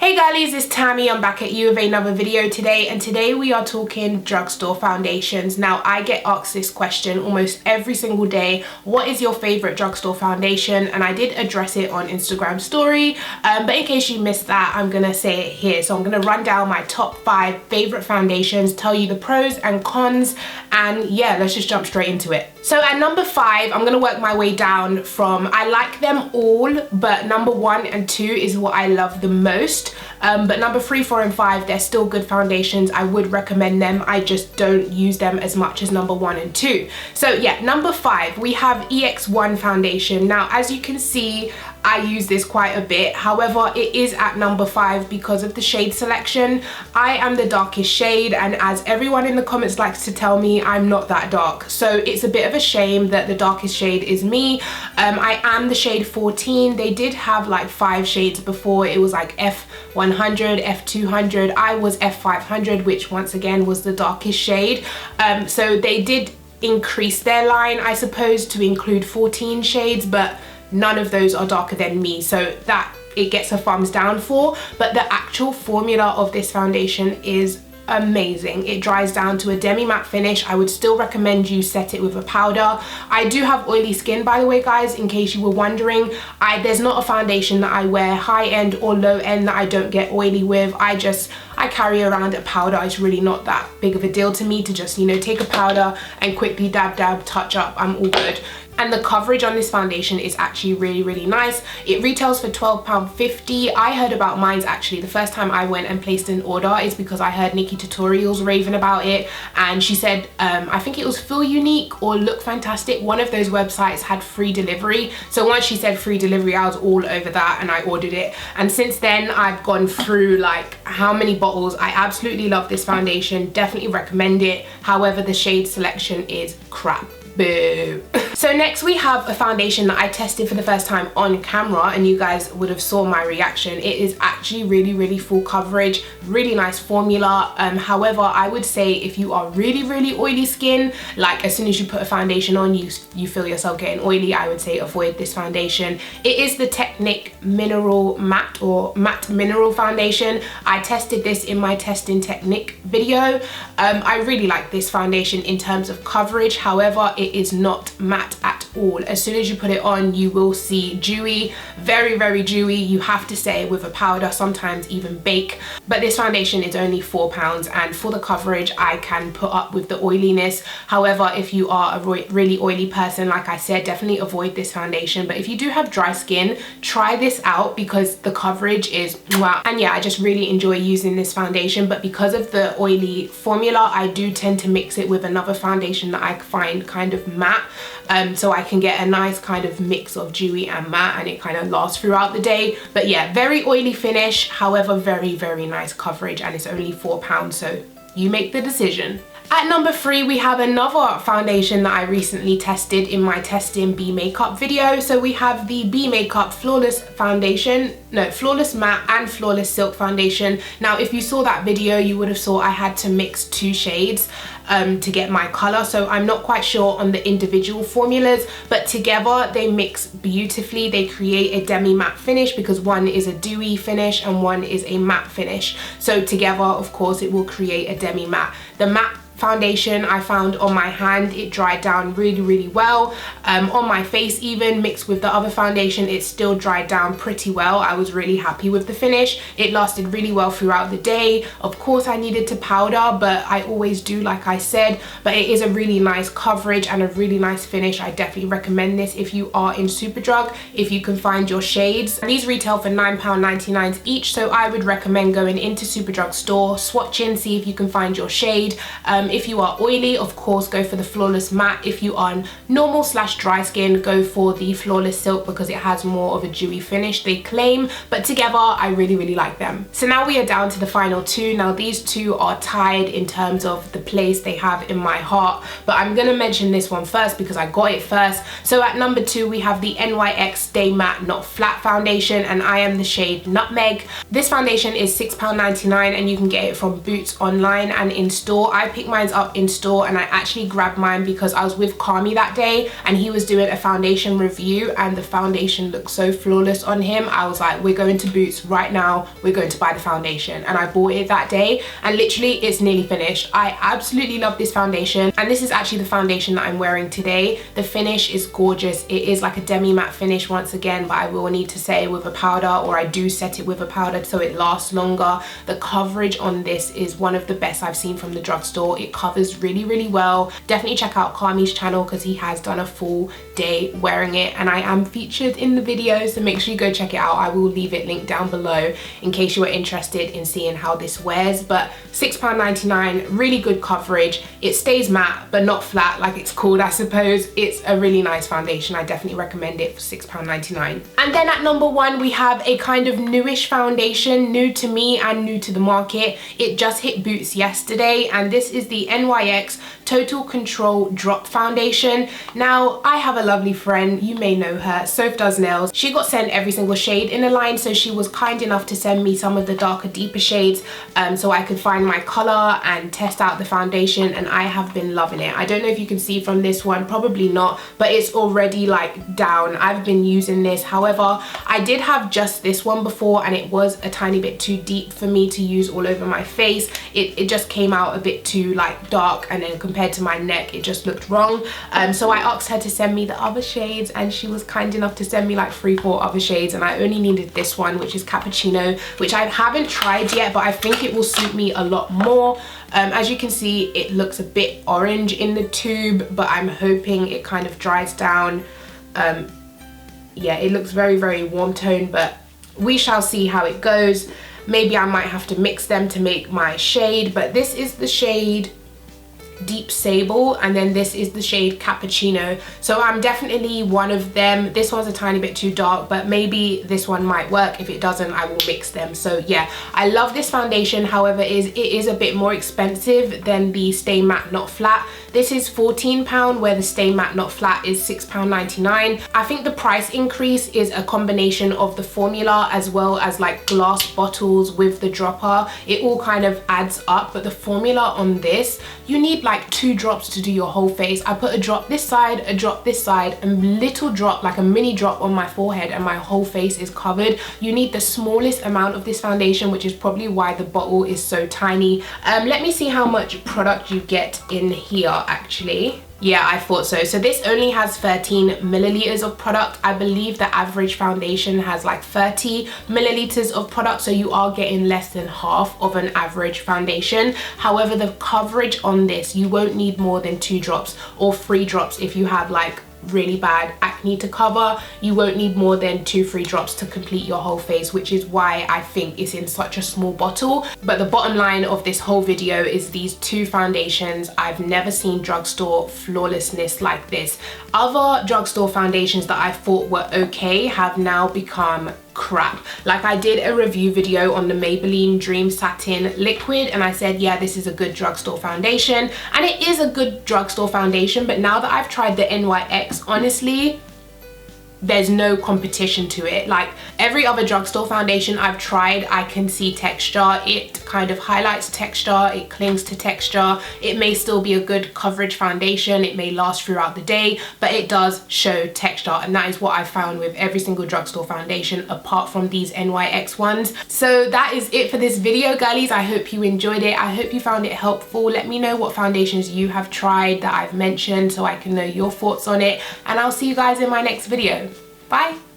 Hey girlies, it's Tammy. I'm back at you with another video today, and today we are talking drugstore foundations. Now, I get asked this question almost every single day. What is your favorite drugstore foundation? And I did address it on Instagram story, but in case you missed that, I'm gonna say it here. So I'm gonna run down my top 5 favorite foundations, tell you the pros and cons, and yeah, let's just jump straight into it. So at number 5, I'm gonna work my way down from, I like them all, but number 1 and 2 is what I love the most. But number 3, 4, and 5, they're still good foundations. I would recommend them. I just don't use them as much as number 1 and 2. So yeah, number 5, we have EX1 foundation. Now, as you can see, I use this quite a bit. However, it is at number 5 because of the shade selection. I am the darkest shade, and as everyone in the comments likes to tell me, I'm not that dark. So it's a bit of a shame that the darkest shade is me. I am the shade 14. They did have like 5 shades before. It was like F100, F200. I was F500, which once again was the darkest shade. So they did increase their line, I suppose, to include 14 shades, but none of those are darker than me, so that it gets a thumbs down for. But the actual formula of this foundation is amazing. It dries down to a demi matte finish. I would still recommend you set it with a powder. I do have oily skin, by the way guys, in case you were wondering. There's not a foundation that I wear high end or low end that I don't get oily with. I carry around a powder. It's really not that big of a deal to me to just, you know, take a powder and quickly dab, touch up, I'm all good. And the coverage on this foundation is actually really nice. It retails for £12.50. I heard about mine's actually, the first time I went and placed an order is because I heard Nikki Tutorials raving about it, and she said, I think it was Feel Unique or Look Fantastic, one of those websites had free delivery. So once she said free delivery, I was all over that and I ordered it. And since then, I've gone through like how many bottles. I absolutely love this foundation, definitely recommend it. However, the shade selection is crap. Boo. So next we have a foundation that I tested for the first time on camera, and you guys would have saw my reaction. It is actually really full coverage, really nice formula. However, I would say if you are really oily skin, like as soon as you put a foundation on, you feel yourself getting oily, I would say avoid this foundation. It is the Technic Mineral Matte or Matte Mineral Foundation. I tested this in my testing Technic video. I really like this foundation in terms of coverage. However, it is not matte at all. As soon as you put it on, you will see dewy, very dewy. You have to set it with a powder, sometimes even bake. But this foundation is only £4, and for the coverage, I can put up with the oiliness. However, if you are a really oily person, like I said, definitely avoid this foundation. But if you do have dry skin, try this out because the coverage is wow. And yeah, I just really enjoy using this foundation, but because of the oily formula, I do tend to mix it with another foundation that I find kind of matte, so I can get a nice kind of mix of dewy and matte, and it kind of lasts throughout the day. But yeah, very oily finish, however very nice coverage, and it's only £4, so you make the decision. At number 3, we have another foundation that I recently tested in my testing B Makeup video. So we have the B Makeup Flawless Foundation, no, Flawless Matte and Flawless Silk Foundation. Now, if you saw that video, you would have saw I had to mix 2 shades to get my color. So I'm not quite sure on the individual formulas, but together they mix beautifully. They create a demi matte finish because one is a dewy finish and one is a matte finish. So together, of course, it will create a demi matte. The matte foundation I found on my hand, it dried down really well. On my face even, mixed with the other foundation, it still dried down pretty well. I was really happy with the finish. It lasted really well throughout the day. Of course, I needed to powder, but I always do, like I said. But it is a really nice coverage and a really nice finish. I definitely recommend this if you are in Superdrug, if you can find your shades. These retail for £9.99 each, so I would recommend going into Superdrug store, swatching, see if you can find your shade. If you are oily, of course, go for the Flawless Matte. If you are normal / dry skin, go for the Flawless Silk because it has more of a dewy finish, they claim. But together, I really like them. So now we are down to the final 2. Now these 2 are tied in terms of the place they have in my heart, but I'm gonna mention this one first because I got it first. So at number 2, we have the NYX Stay Matte Not Flat Foundation, and I am the shade Nutmeg. This foundation is £6.99 and you can get it from Boots online and in store. I picked my mine up in store, and I actually grabbed mine because I was with Kami that day and he was doing a foundation review and the foundation looked so flawless on him. I was like, we're going to Boots right now, we're going to buy the foundation, and I bought it that day and literally it's nearly finished. I absolutely love this foundation, and this is actually the foundation that I'm wearing today. The finish is gorgeous. It is like a demi matte finish once again, but I will need to say with a powder, or I do set it with a powder so it lasts longer. The coverage on this is one of the best I've seen from the drugstore. It covers really well. Definitely check out Kami's channel because he has done a full day wearing it, and I am featured in the video, so make sure you go check it out. I will leave it linked down below in case you are interested in seeing how this wears. But £6.99, really good coverage. It stays matte but not flat like it's called, I suppose. It's a really nice foundation. I definitely recommend it for £6.99. And then at number 1 we have a kind of newish foundation, new to me and new to the market. It just hit Boots yesterday, and this is the NYX Total Control Drop Foundation. Now, I have a lovely friend, you may know her, Soph Does Nails. She got sent every single shade in a line, so she was kind enough to send me some of the darker, deeper shades so I could find my color and test out the foundation, and I have been loving it. I don't know if you can see from this one, probably not, but it's already like down. I've been using this. However, I did have just this one before and it was a tiny bit too deep for me to use all over my face. It just came out a bit too like dark, and then compared to my neck it just looked wrong. So I asked her to send me the other shades, and she was kind enough to send me like 3-4 other shades, and I only needed this one, which is Cappuccino, which I haven't tried yet, but I think it will suit me a lot more. As you can see, it looks a bit orange in the tube, but I'm hoping it kind of dries down. Yeah, it looks very warm tone, but we shall see how it goes. Maybe I might have to mix them to make my shade, but this is the shade Deep Sable, and then this is the shade Cappuccino. So I'm definitely one of them. This one's a tiny bit too dark, but maybe this one might work. If it doesn't, I will mix them. So yeah, I love this foundation. However, it is a bit more expensive than the Stay Matte Not Flat. This is £14, where the Stay Matte Not Flat is £6.99. I think the price increase is a combination of the formula as well as like glass bottles with the dropper. It all kind of adds up, but the formula on this, you need like 2 drops to do your whole face. I put a drop this side, a drop this side, a little drop, like a mini drop on my forehead, and my whole face is covered. You need the smallest amount of this foundation, which is probably why the bottle is so tiny. Let me see how much product you get in here actually. Yeah, I thought so. So this only has 13 milliliters of product. I believe the average foundation has like 30 milliliters of product, so you are getting less than half of an average foundation. However, the coverage on this, you won't need more than 2 drops or 3 drops if you have like really bad acne to cover. You won't need more than 2-3 drops to complete your whole face, which is why I think it's in such a small bottle. But the bottom line of this whole video is these 2 foundations. I've never seen drugstore flawlessness like this. Other drugstore foundations that I thought were okay have now become crap. Like I did a review video on the Maybelline Dream Satin Liquid, and I said, yeah, this is a good drugstore foundation, and it is a good drugstore foundation, but now that I've tried the NYX, honestly, there's no competition to it. Like every other drugstore foundation I've tried, I can see texture. It kind of highlights texture, it clings to texture. It may still be a good coverage foundation, it may last throughout the day, but it does show texture, and that is what I found with every single drugstore foundation apart from these NYX ones. So that is it for this video, girlies. I hope you enjoyed it. I hope you found it helpful. Let me know what foundations you have tried that I've mentioned so I can know your thoughts on it, and I'll see you guys in my next video. Bye.